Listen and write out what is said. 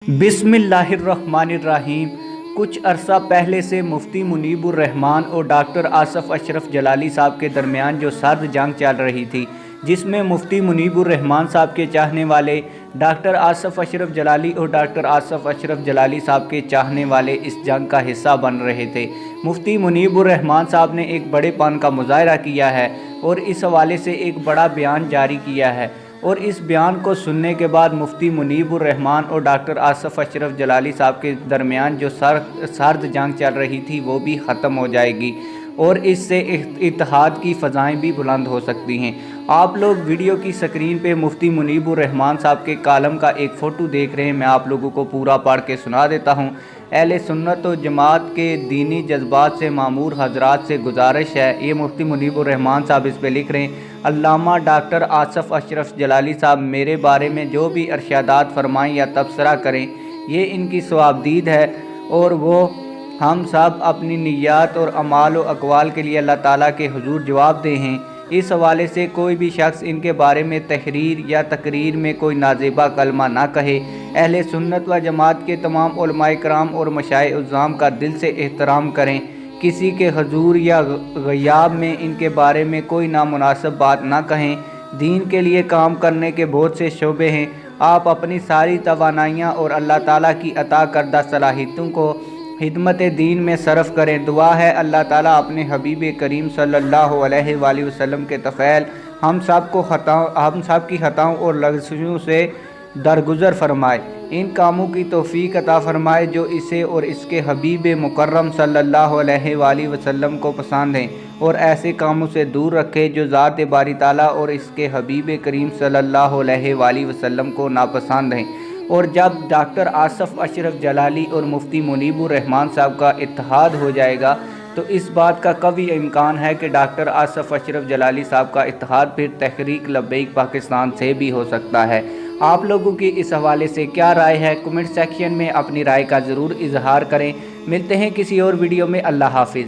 बिस्मिल्लाहिर्रहमानिर्रहीम। कुछ अरसा पहले से मुफ्ती मुनीबुर्रहमान और डॉक्टर आसफ अशरफ जलाली साहब के दरमियान जो सर्द जंग चल रही थी, जिसमें मुफ्ती मुनीबुर्रहमान साहब के चाहने वाले डॉक्टर आसफ अशरफ जलाली और डॉक्टर आसफ अशरफ जलाली साहब के चाहने वाले इस जंग का हिस्सा बन रहे थे। मुफ्ती मुनीबुर्रहमान साहब ने एक बड़ेपन का मुजाहरा किया है और इस हवाले से एक बड़ा बयान जारी किया है, और इस बयान को सुनने के बाद मुफ्ती मुनीबुर्रहमान और डॉक्टर आसफ अशरफ जलाली साहब के दरमियान जो सर्द जंग चल रही थी वो भी ख़त्म हो जाएगी और इससे इत्तेहाद की फ़ज़ाएँ भी बुलंद हो सकती हैं। आप लोग वीडियो की स्क्रीन पे मुफ्ती मुनीबुर्रहमान साहब के कालम का एक फ़ोटो देख रहे हैं। मैं आप लोगों को पूरा पढ़ के सुना देता हूँ। अहले सुन्नत व जमात के दीनी जज्बात से मामूर हजरात से गुजारिश है, ये मुफ्ती मुनीबुर्रहमान साहब इस पे लिख रहे हैं, अल्लामा डॉक्टर आसफ अशरफ जलाली साहब मेरे बारे में जो भी इरशादात फरमाएं या तबसरा करें, ये इनकी सवाबदीद है और वो हम सब अपनी नियत और अमाल व अक़वाल के लिए अल्लाह ताला के हुजूर जवाब दे हैं। इस हवाले से कोई भी शख्स इनके बारे में तहरीर या तकरीर में कोई नाज़ेबा कलमा ना कहे। अहले सुन्नत व जमात के तमाम उलमाए कराम और मशाइख़ उज़्ज़ाम का दिल से एहतराम करें। किसी के हुजूर या ग़याब में इनके बारे में कोई नामुनासिब बात ना कहें। दीन के लिए काम करने के बहुत से शोबे हैं। आप अपनी सारी तवानाइयाँ और अल्लाह ताला की अता करदा सलाहियतों को खिदमत दीन में सरफ़ करें। दुआ है अल्लाह ताला अपने हबीब करीम सल्लल्लाहु अलैहि वसल्लम के तफ़ैल हम सब की खताओं और लग़ज़शों से दरगुज़र फरमाए। इन कामों की तौफ़ीक़ अता फरमाए जो इसे और इसके हबीब मुकर्रम सल्लल्लाहु अलैहि वसल्लम को पसंद हैं, और ऐसे कामों से दूर रखे जो ज़ात बारी ताला और इसके हबीब करीम सल्लल्लाहु अलैहि वसल्लम को नापसंद हैं। और जब डॉक्टर आसफ अशरफ जलाली और मुफ्ती मुनीबुर्रहमान साहब का इत्तेहाद हो जाएगा तो इस बात का कवी इम्कान है कि डॉक्टर आसफ अशरफ जलाली साहब का इत्तेहाद फिर तहरीक लब्बैक पाकिस्तान से भी हो सकता है। आप लोगों की इस हवाले से क्या राय है, कमेंट सेक्शन में अपनी राय का ज़रूर इजहार करें। मिलते हैं किसी और वीडियो में। अल्लाह हाफिज़।